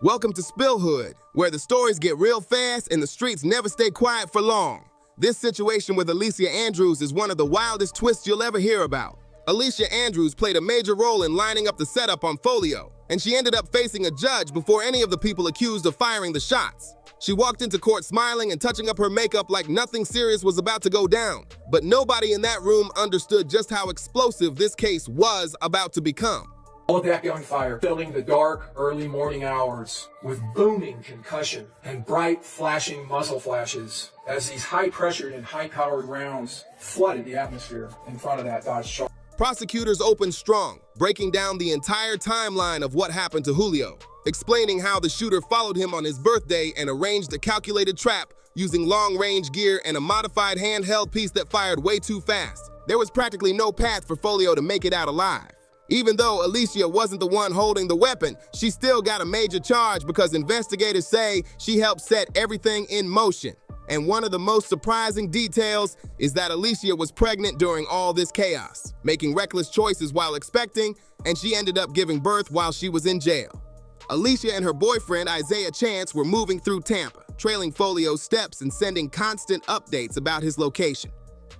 Welcome to SpillHood, where the stories get real fast and the streets never stay quiet for long. This situation with Alicia Andrews is one of the wildest twists you'll ever hear about. Alicia Andrews played a major role in lining up the setup on Foolio, and she ended up facing a judge before any of the people accused of firing the shots. She walked into court smiling and touching up her makeup like nothing serious was about to go down. But nobody in that room understood just how explosive this case was about to become. All of that gunfire filling the dark, early morning hours with booming concussion and bright, flashing muzzle flashes as these high-pressured and high-powered rounds flooded the atmosphere in front of that Dodge Charger. Prosecutors opened strong, breaking down the entire timeline of what happened to Foolio, explaining how the shooter followed him on his birthday and arranged a calculated trap using long-range gear and a modified handheld piece that fired way too fast. There was practically no path for Foolio to make it out alive. Even though Alicia wasn't the one holding the weapon, she still got a major charge because investigators say she helped set everything in motion. And one of the most surprising details is that Alicia was pregnant during all this chaos, making reckless choices while expecting, and she ended up giving birth while she was in jail. Alicia and her boyfriend, Isaiah Chance, were moving through Tampa, trailing Foolio's steps and sending constant updates about his location,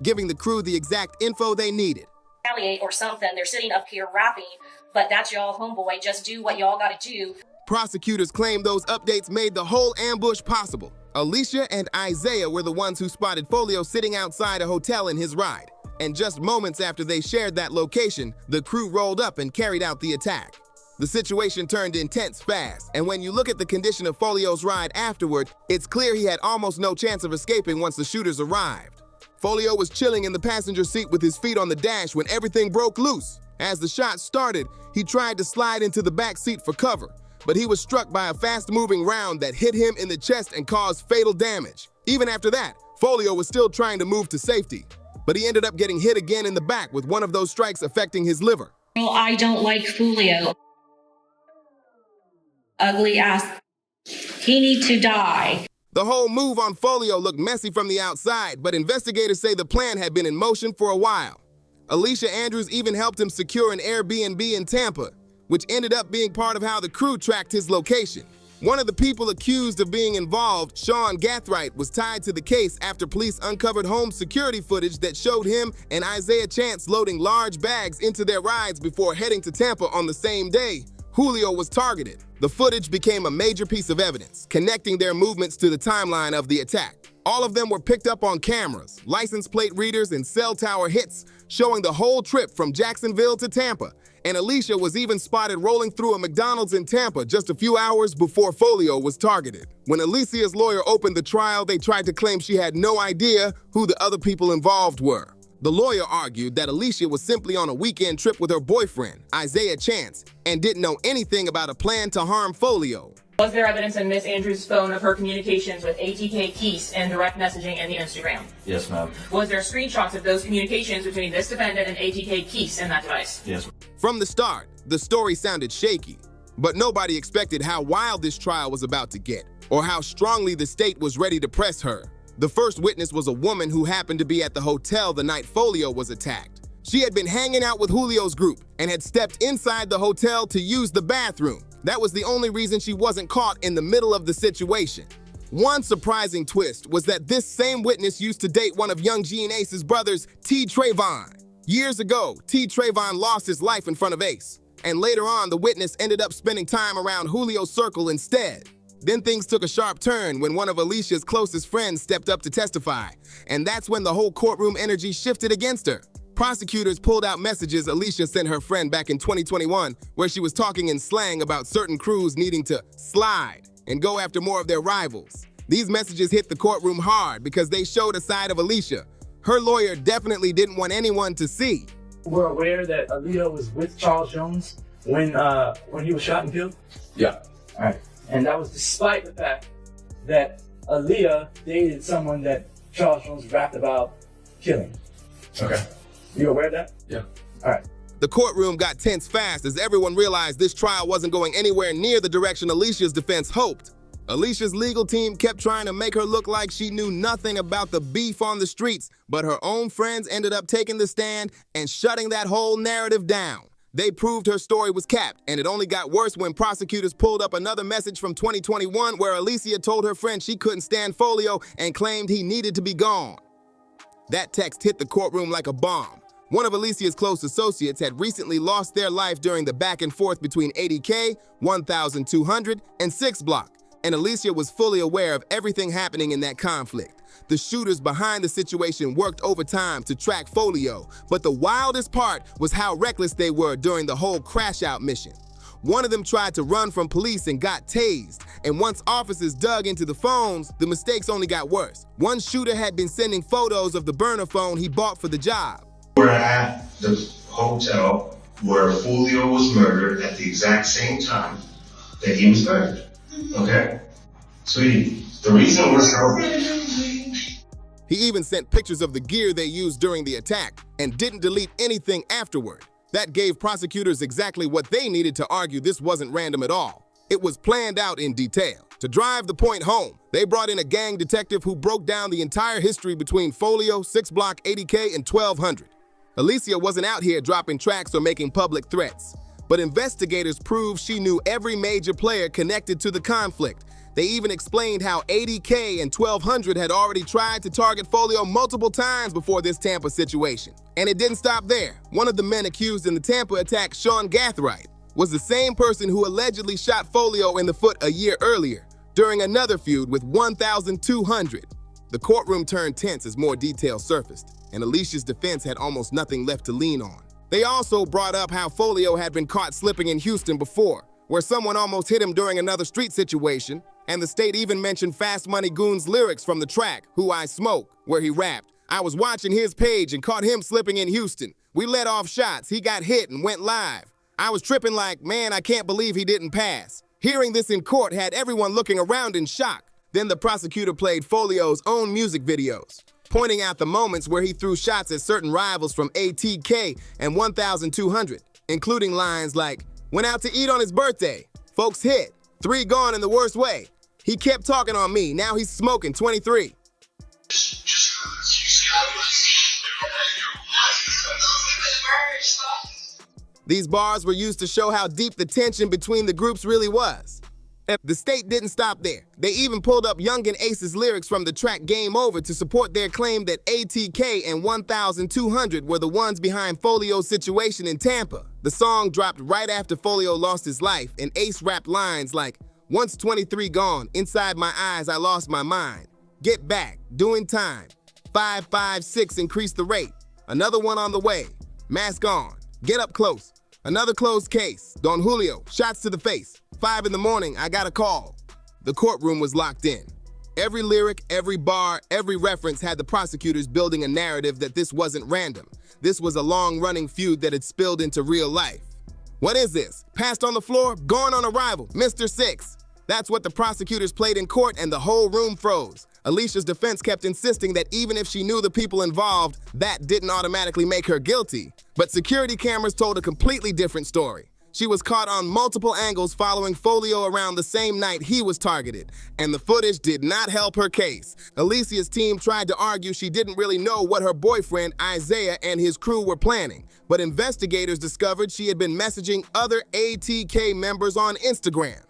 giving the crew the exact info they needed. Or something. They're sitting up here rapping, but that's y'all homeboy. Just do what y'all gotta do. Prosecutors claim those updates made the whole ambush possible. Alicia and Isaiah were the ones who spotted Foolio sitting outside a hotel in his ride. And just moments after they shared that location, the crew rolled up and carried out the attack. The situation turned intense fast, and when you look at the condition of Foolio's ride afterward, it's clear he had almost no chance of escaping once the shooters arrived. Foolio was chilling in the passenger seat with his feet on the dash when everything broke loose. As the shot started, he tried to slide into the back seat for cover, but he was struck by a fast-moving round that hit him in the chest and caused fatal damage. Even after that, Foolio was still trying to move to safety, but he ended up getting hit again in the back with one of those strikes affecting his liver. Well, I don't like Foolio. Ugly ass. He need to die. The whole move on Foolio looked messy from the outside, but investigators say the plan had been in motion for a while. Alicia Andrews even helped him secure an Airbnb in Tampa, which ended up being part of how the crew tracked his location. One of the people accused of being involved, Sean Gathright, was tied to the case after police uncovered home security footage that showed him and Isaiah Chance loading large bags into their rides before heading to Tampa on the same day Foolio was targeted. The footage became a major piece of evidence, connecting their movements to the timeline of the attack. All of them were picked up on cameras, license plate readers, and cell tower hits, showing the whole trip from Jacksonville to Tampa. And Alicia was even spotted rolling through a McDonald's in Tampa just a few hours before Foolio was targeted. When Alicia's lawyer opened the trial, they tried to claim she had no idea who the other people involved were. The lawyer argued that Alicia was simply on a weekend trip with her boyfriend, Isaiah Chance, and didn't know anything about a plan to harm Foolio. Was there evidence in Miss Andrews' phone of her communications with ATK Keese and direct messaging and the Instagram? Yes, ma'am. Was there screenshots of those communications between this defendant and ATK Keese in that device? Yes. From the start, the story sounded shaky, but nobody expected how wild this trial was about to get, or how strongly the state was ready to press her. The first witness was a woman who happened to be at the hotel the night Foolio was attacked. She had been hanging out with Julio's group and had stepped inside the hotel to use the bathroom. That was the only reason she wasn't caught in the middle of the situation. One surprising twist was that this same witness used to date one of Young Gene Ace's brothers, T. Trayvon. Years ago, T. Trayvon lost his life in front of Ace, and later on, the witness ended up spending time around Julio's circle instead. Then things took a sharp turn when one of Alicia's closest friends stepped up to testify, and that's when the whole courtroom energy shifted against her. Prosecutors pulled out messages Alicia sent her friend back in 2021, where she was talking in slang about certain crews needing to slide and go after more of their rivals. These messages hit the courtroom hard because they showed a side of Alicia her lawyer definitely didn't want anyone to see. We're aware that Aaliyah was with Charles Jones when he was shot and killed? Yeah. All right. And that was despite the fact that Aaliyah dated someone that Charles Jones rapped about killing. Okay. You aware of that? Yeah. All right. The courtroom got tense fast as everyone realized this trial wasn't going anywhere near the direction Alicia's defense hoped. Alicia's legal team kept trying to make her look like she knew nothing about the beef on the streets, but her own friends ended up taking the stand and shutting that whole narrative down. They proved her story was capped, and it only got worse when prosecutors pulled up another message from 2021 where Alicia told her friend she couldn't stand Foolio and claimed he needed to be gone. That text hit the courtroom like a bomb. One of Alicia's close associates had recently lost their life during the back and forth between 80K, 1200, and 6 Block, and Alicia was fully aware of everything happening in that conflict. The shooters behind the situation worked overtime to track Foolio, but the wildest part was how reckless they were during the whole crash-out mission. One of them tried to run from police and got tased, and once officers dug into the phones, the mistakes only got worse. One shooter had been sending photos of the burner phone he bought for the job. We're at the hotel where Foolio was murdered at the exact same time that he was murdered. Okay? Sweetie, the reason we're so... He even sent pictures of the gear they used during the attack and didn't delete anything afterward. That gave prosecutors exactly what they needed to argue this wasn't random at all. It was planned out in detail. To drive the point home, they brought in a gang detective who broke down the entire history between Foolio, 6 Block, 80K, and 1200. Alicia wasn't out here dropping tracks or making public threats, but investigators proved she knew every major player connected to the conflict. They even explained how 80K and 1200 had already tried to target Foolio multiple times before this Tampa situation. And it didn't stop there. One of the men accused in the Tampa attack, Sean Gathright, was the same person who allegedly shot Foolio in the foot a year earlier, during another feud with 1200. The courtroom turned tense as more details surfaced, and Alicia's defense had almost nothing left to lean on. They also brought up how Foolio had been caught slipping in Houston before, where someone almost hit him during another street situation, and the state even mentioned Fast Money Goon's lyrics from the track, Who I Smoke, where he rapped, "I was watching his page and caught him slipping in Houston. We let off shots, he got hit and went live. I was tripping like, man, I can't believe he didn't pass." Hearing this in court had everyone looking around in shock. Then the prosecutor played Foolio's own music videos, pointing out the moments where he threw shots at certain rivals from ATK and 1200, including lines like, "Went out to eat on his birthday, folks hit, 3 gone in the worst way. He kept talking on me, now he's smoking 23. These bars were used to show how deep the tension between the groups really was. The state didn't stop there. They even pulled up Youngin Ace's lyrics from the track Game Over to support their claim that ATK and 1200 were the ones behind Foolio's situation in Tampa. The song dropped right after Foolio lost his life, and Ace rapped lines like, "Once 23 gone, inside my eyes I lost my mind. Get back, doing time. 556 increase the rate. Another one on the way. Mask on. Get up close. Another closed case. Don Julio, shots to the face. 5 in the morning, I got a call." The courtroom was locked in. Every lyric, every bar, every reference had the prosecutors building a narrative that this wasn't random. This was a long-running feud that had spilled into real life. What is this? Passed on the floor? Gone on arrival? Mr. Six. That's what the prosecutors played in court, and the whole room froze. Alicia's defense kept insisting that even if she knew the people involved, that didn't automatically make her guilty. But security cameras told a completely different story. She was caught on multiple angles following Foolio around the same night he was targeted, and the footage did not help her case. Alicia's team tried to argue she didn't really know what her boyfriend, Isaiah, and his crew were planning, but investigators discovered she had been messaging other ATK members on Instagram.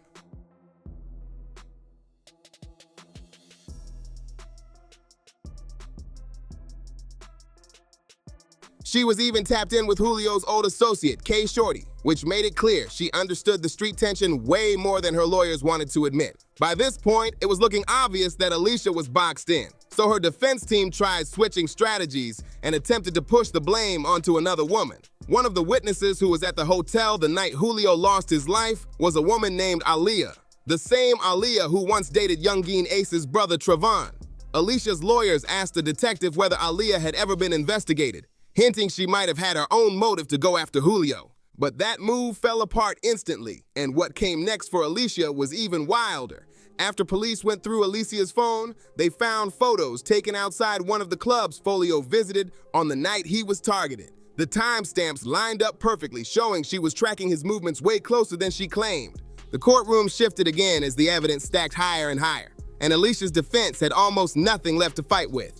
She was even tapped in with Julio's old associate, K Shorty, which made it clear she understood the street tension way more than her lawyers wanted to admit. By this point, it was looking obvious that Alicia was boxed in, so her defense team tried switching strategies and attempted to push the blame onto another woman. One of the witnesses who was at the hotel the night Julio lost his life was a woman named Aaliyah, the same Aaliyah who once dated Youngin Ace's brother Trevon. Alicia's lawyers asked the detective whether Aaliyah had ever been investigated, hinting she might have had her own motive to go after Julio. But that move fell apart instantly, and what came next for Alicia was even wilder. After police went through Alicia's phone, they found photos taken outside one of the clubs Foolio visited on the night he was targeted. The timestamps lined up perfectly, showing she was tracking his movements way closer than she claimed. The courtroom shifted again as the evidence stacked higher and higher, and Alicia's defense had almost nothing left to fight with.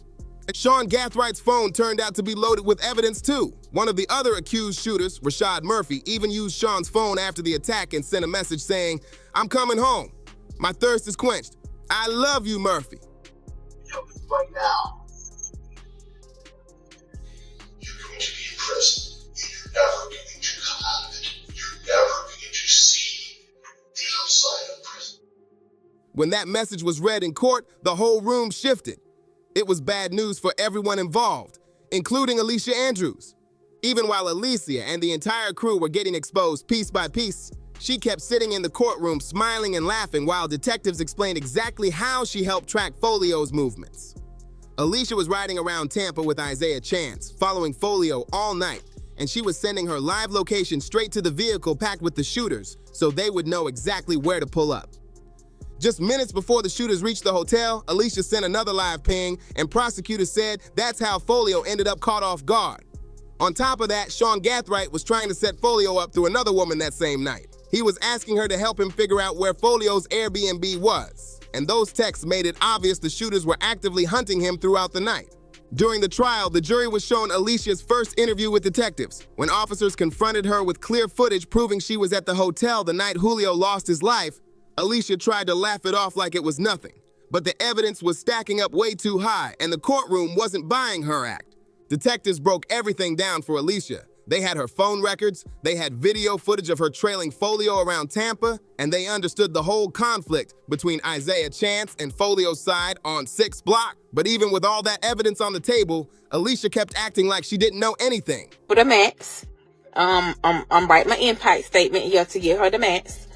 Sean Gathright's phone turned out to be loaded with evidence too. One of the other accused shooters, Rashad Murphy, even used Sean's phone after the attack and sent a message saying, "I'm coming home. My thirst is quenched. I love you, Murphy." Right now, you're going to be in prison, and you're never going to come out of it. You're never going to see the outside of prison. When that message was read in court, the whole room shifted. It was bad news for everyone involved, including Alicia Andrews. Even while Alicia and the entire crew were getting exposed piece by piece, she kept sitting in the courtroom smiling and laughing while detectives explained exactly how she helped track Foolio's movements. Alicia was riding around Tampa with Isaiah Chance, following Foolio all night, and she was sending her live location straight to the vehicle packed with the shooters so they would know exactly where to pull up. Just minutes before the shooters reached the hotel, Alicia sent another live ping, and prosecutors said that's how Foolio ended up caught off guard. On top of that, Sean Gathright was trying to set Foolio up through another woman that same night. He was asking her to help him figure out where Foolio's Airbnb was, and those texts made it obvious the shooters were actively hunting him throughout the night. During the trial, the jury was shown Alicia's first interview with detectives, when officers confronted her with clear footage proving she was at the hotel the night Julio lost his life. Alicia tried to laugh it off like it was nothing, but the evidence was stacking up way too high, and the courtroom wasn't buying her act. Detectives broke everything down for Alicia. They had her phone records, they had video footage of her trailing Foolio around Tampa, and they understood the whole conflict between Isaiah Chance and Folio's side on 6th Block. But even with all that evidence on the table, Alicia kept acting like she didn't know anything. For the max, I'm writing my impact statement here to give her the max.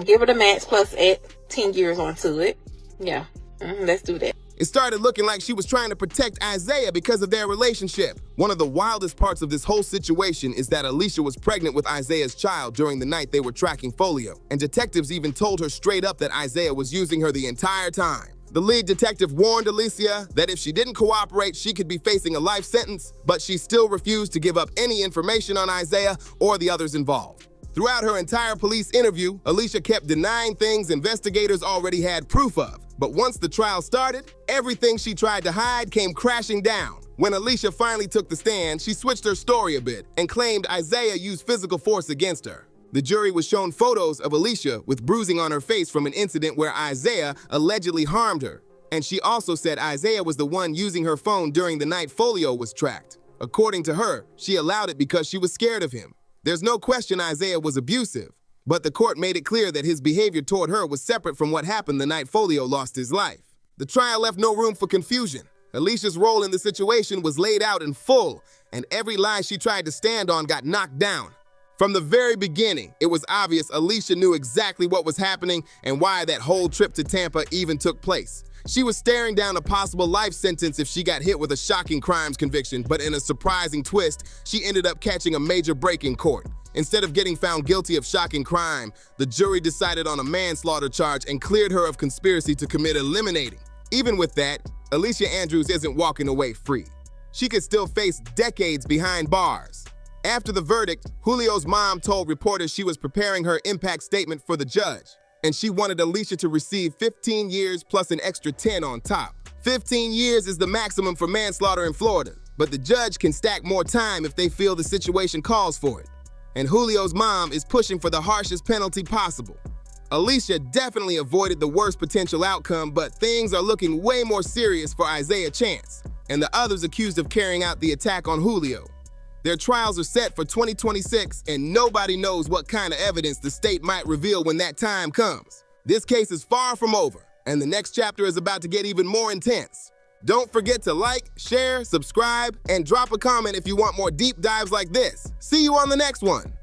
Give her the max plus add 10 years onto it. Yeah, let's do that. It started looking like she was trying to protect Isaiah because of their relationship. One of the wildest parts of this whole situation is that Alicia was pregnant with Isaiah's child during the night they were tracking Foolio, and detectives even told her straight up that Isaiah was using her the entire time. The lead detective warned Alicia that if she didn't cooperate, she could be facing a life sentence, but she still refused to give up any information on Isaiah or the others involved. Throughout her entire police interview, Alicia kept denying things investigators already had proof of. But once the trial started, everything she tried to hide came crashing down. When Alicia finally took the stand, she switched her story a bit and claimed Isaiah used physical force against her. The jury was shown photos of Alicia with bruising on her face from an incident where Isaiah allegedly harmed her. And she also said Isaiah was the one using her phone during the night Foolio was tracked. According to her, she allowed it because she was scared of him. There's no question Isaiah was abusive, but the court made it clear that his behavior toward her was separate from what happened the night Foolio lost his life. The trial left no room for confusion. Alicia's role in the situation was laid out in full, and every lie she tried to stand on got knocked down. From the very beginning, it was obvious Alicia knew exactly what was happening and why that whole trip to Tampa even took place. She was staring down a possible life sentence if she got hit with a shocking crimes conviction, but in a surprising twist, she ended up catching a major break in court. Instead of getting found guilty of shocking crime, the jury decided on a manslaughter charge and cleared her of conspiracy to commit eliminating. Even with that, Alicia Andrews isn't walking away free. She could still face decades behind bars. After the verdict, Julio's mom told reporters she was preparing her impact statement for the judge, and she wanted Alicia to receive 15 years plus an extra 10 on top. 15 years is the maximum for manslaughter in Florida, but the judge can stack more time if they feel the situation calls for it. And Julio's mom is pushing for the harshest penalty possible. Alicia definitely avoided the worst potential outcome, but things are looking way more serious for Isaiah Chance and the others accused of carrying out the attack on Julio. Their trials are set for 2026, and nobody knows what kind of evidence the state might reveal when that time comes. This case is far from over, and the next chapter is about to get even more intense. Don't forget to like, share, subscribe, and drop a comment if you want more deep dives like this. See you on the next one.